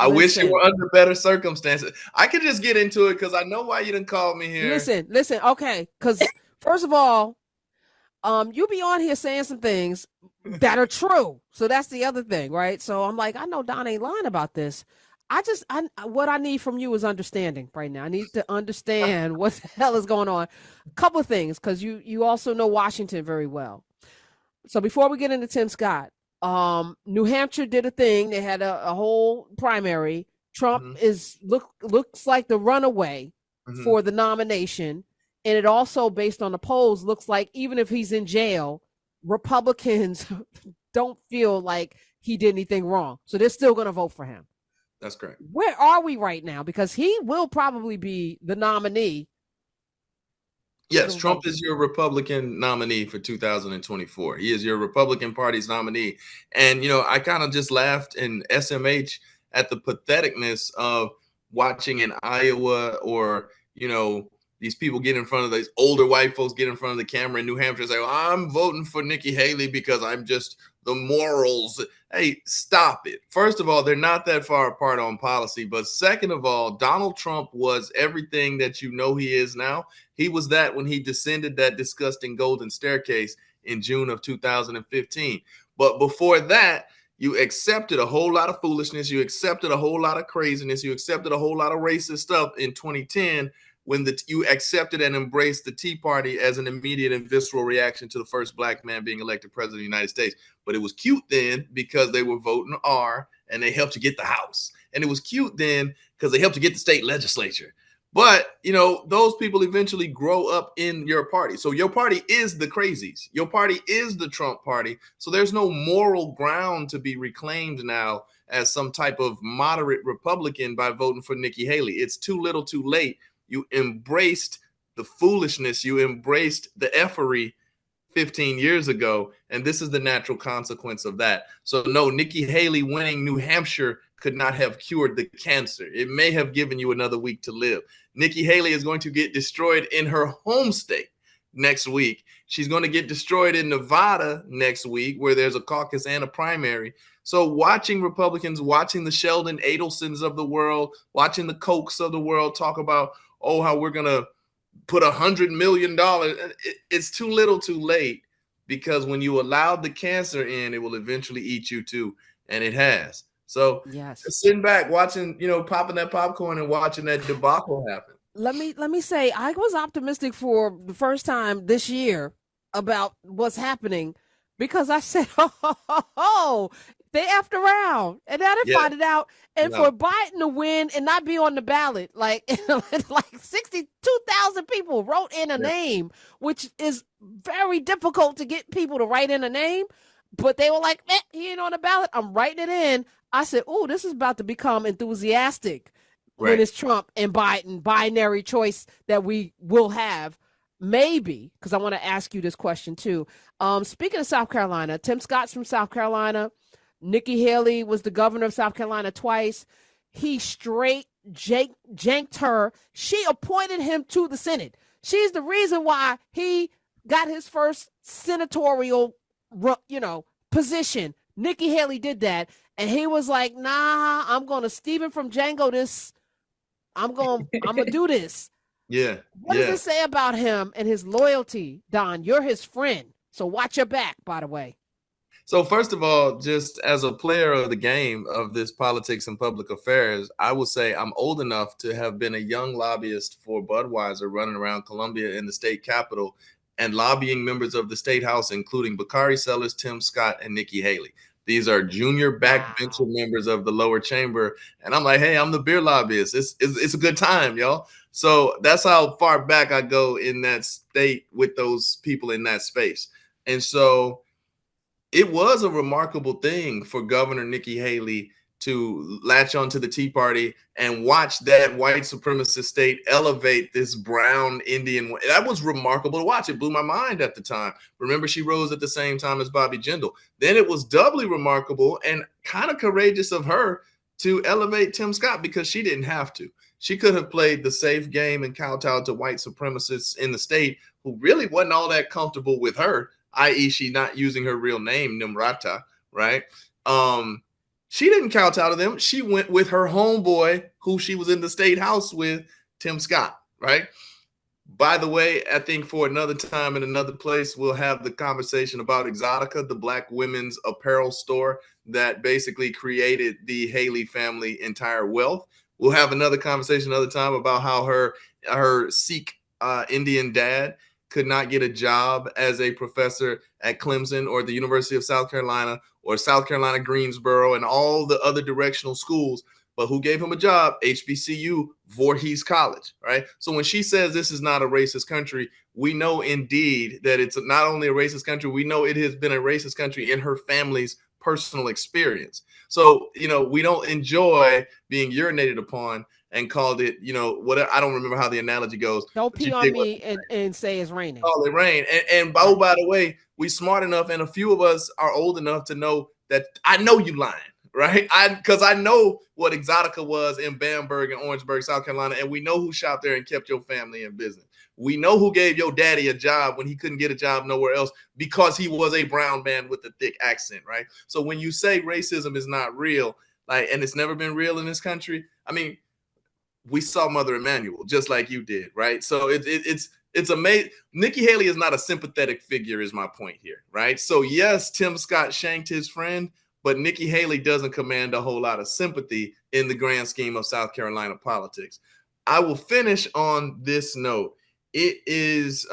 I wish it Listen, were under better circumstances. I could just get into it because I know why you didn't call me here. listen. Okay, because first of all, you be on here saying some things that are true. So that's the other thing, right? So I'm like, I know Don ain't lying about this. What I need from you is understanding right now. I need to understand what the hell is going on. A couple of things, because you also know Washington very well. So before we get into Tim Scott, New Hampshire did a thing. They had a whole primary. Trump Mhm, looks like the runaway mhm. for the nomination, and it also, based on the polls, looks like even if he's in jail, Republicans don't feel like he did anything wrong, so they're still going to vote for him. That's correct. Where are we right now? Because he will probably be the nominee for the Yes, Trump is Republicans. your Republican nominee for 2024. He is your Republican Party's nominee. And, I kind of just laughed in SMH at the patheticness of watching in Iowa or, these people get in front of these older white folks get in front of the camera in New Hampshire and say, well, I'm voting for Nikki Haley because I'm just the morals. Hey, stop it. First of all, they're not that far apart on policy. But second of all, Donald Trump was everything that you know he is now. He was that when he descended that disgusting golden staircase in June of 2015. But before that, you accepted a whole lot of foolishness. You accepted a whole lot of craziness. You accepted a whole lot of racist stuff in 2010 when you accepted and embraced the Tea Party as an immediate and visceral reaction to the first black man being elected president of the United States. But it was cute then because they were voting R and they helped you get the House. And it was cute then because they helped you get the state legislature. But, those people eventually grow up in your party. So your party is the crazies. Your party is the Trump party. So there's no moral ground to be reclaimed now as some type of moderate Republican by voting for Nikki Haley. It's too little too late. You embraced the foolishness. You embraced the effery 15 years ago, and this is the natural consequence of that. So no, Nikki Haley winning New Hampshire could not have cured the cancer. It may have given you another week to live. Nikki Haley is going to get destroyed in her home state next week. She's going to get destroyed in Nevada next week, where there's a caucus and a primary. So watching Republicans, watching the Sheldon Adelsons of the world, watching the Kochs of the world talk about, oh, how we're going to put $100 million. It's too little too late, because when you allowed the cancer in, it will eventually eat you too. And it has. So Yes. just sitting back, watching, popping that popcorn and watching that debacle happen. Let me say I was optimistic for the first time this year about what's happening, because I said, oh, they effed around and now they Yeah, find it out. And for no, Biden to win and not be on the ballot, like like 62,000 people wrote in a yeah, name, which is very difficult to get people to write in a name. But they were like, he ain't on the ballot. I'm writing it in. I said, oh, this is about to become enthusiastic when right. it's Trump and Biden, binary choice that we will have. Maybe, because I want to ask you this question too. Speaking of South Carolina, Tim Scott's from South Carolina. Nikki Haley was the governor of South Carolina twice. He straight janked her. She appointed him to the Senate. She's the reason why he got his first senatorial, position. Nikki Haley did that. And he was like, nah, I'm going to Stephen from Django this. I'm gonna do this. Yeah, What does yeah. it say about him and his loyalty, Don? You're his friend, so watch your back. By the way. So first of all, just as a player of the game of this politics and public affairs, I would say I'm old enough to have been a young lobbyist for Budweiser running around Columbia in the state capitol and lobbying members of the state house, including Bakari Sellers, Tim Scott, and Nikki Haley. These are junior backbencher Wow. members of the lower chamber. And I'm like, hey, I'm the beer lobbyist. It's a good time, y'all. So that's how far back I go in that state with those people in that space. And so it was a remarkable thing for Governor Nikki Haley to latch onto the Tea Party and watch that white supremacist state elevate this brown Indian. That was remarkable to watch. It blew my mind at the time. Remember, she rose at the same time as Bobby Jindal. Then it was doubly remarkable and kind of courageous of her to elevate Tim Scott, because she didn't have to. She could have played the safe game and kowtowed to white supremacists in the state who really wasn't all that comfortable with her, i.e., she not using her real name, Nimrata, right? Um, She didn't kowtow to them. She went with her homeboy, who she was in the state house with, Tim Scott, right? By the way, I think for another time in another place, we'll have the conversation about Exotica, the black women's apparel store that basically created the Haley family entire wealth. We'll have another conversation another time about how her Sikh Indian dad could not get a job as a professor at Clemson or the University of South Carolina or South Carolina Greensboro and all the other directional schools. But who gave him a job? HBCU, Voorhees College, right? So when she says this is not a racist country, we know indeed that it's not only a racist country, we know it has been a racist country in her family's personal experience. So, we don't enjoy being urinated upon and called it, what I don't remember how the analogy goes. Don't pee on me and say it's raining. Oh, it rain. And oh, by the way, we smart enough, and a few of us are old enough to know that I know you lying, right? Because I know what Exotica was in Bamberg and Orangeburg, South Carolina, and we know who shot there and kept your family in business. We know who gave your daddy a job when he couldn't get a job nowhere else because he was a brown man with a thick accent, right? So when you say racism is not real, and it's never been real in this country, I mean, we saw Mother Emanuel just like you did, right? So it's amazing. Nikki Haley is not a sympathetic figure, is my point here, right? So yes, Tim Scott shanked his friend, but Nikki Haley doesn't command a whole lot of sympathy in the grand scheme of South Carolina politics. I will finish on this note. It is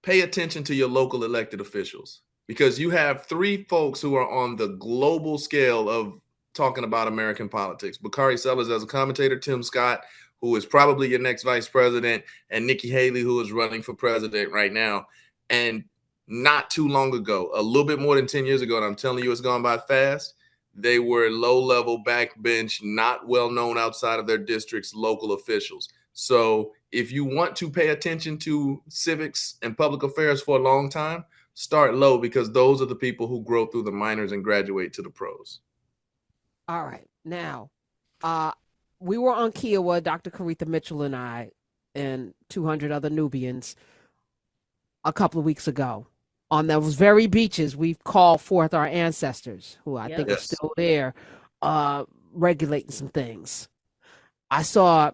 pay attention to your local elected officials, because you have three folks who are on the global scale of talking about American politics. Bakari Sellers as a commentator, Tim Scott, who is probably your next vice president, and Nikki Haley, who is running for president right now. And not too long ago, a little bit more than 10 years ago, and I'm telling you, it's gone by fast, they were low-level, backbench, not well-known outside of their districts, local officials. So if you want to pay attention to civics and public affairs for a long time, start low, because those are the people who grow through the minors and graduate to the pros. All right. Now, we were on Kiowa, Dr. Caretha Mitchell and I, and 200 other Nubians a couple of weeks ago. On those very beaches, we've called forth our ancestors, who I think are still there, regulating some things. I saw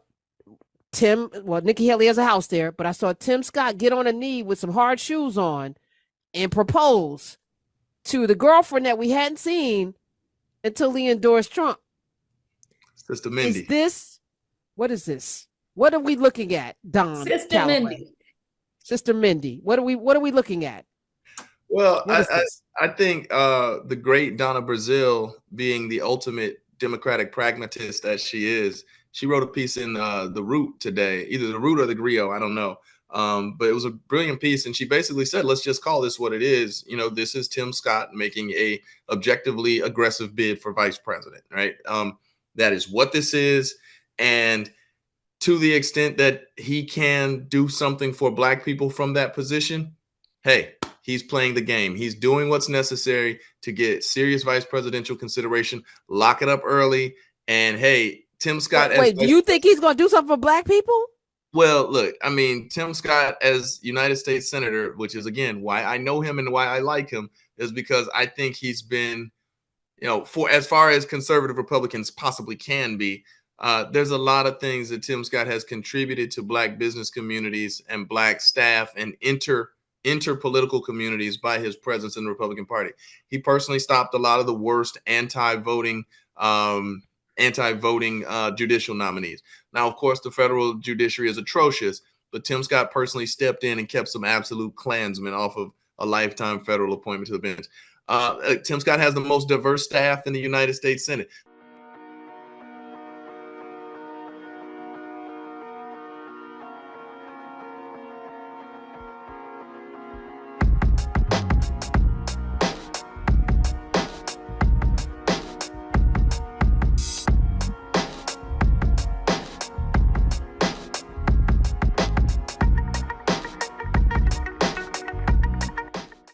Nikki Haley has a house there, but I saw Tim Scott get on a knee with some hard shoes on and propose to the girlfriend that we hadn't seen until he endorsed Trump. Sister Mindy. What is this? What are we looking at, Don? Sister Calloway? Mindy. Sister Mindy. What are we looking at? Well, I think the great Donna Brazile, being the ultimate Democratic pragmatist as she is, she wrote a piece in The Root today, either The Root or The Griot, I don't know. But it was a brilliant piece, and she basically said, let's just call this what it is. This is Tim Scott making a objectively aggressive bid for vice president, right? That is what this is. And to the extent that he can do something for Black people from that position, hey, he's playing the game. He's doing what's necessary to get serious vice presidential consideration, lock it up early. And hey, Tim Scott. Wait, do you think he's going to do something for Black people? Well, look, I mean, Tim Scott as United States Senator, which is, again, why I know him and why I like him, is because I think he's been, for as far as conservative Republicans possibly can be, there's a lot of things that Tim Scott has contributed to Black business communities and Black staff and interpolitical communities by his presence in the Republican Party. He personally stopped a lot of the worst anti-voting judicial nominees. Now, of course, the federal judiciary is atrocious, but Tim Scott personally stepped in and kept some absolute Klansmen off of a lifetime federal appointment to the bench. Tim Scott has the most diverse staff in the United States Senate.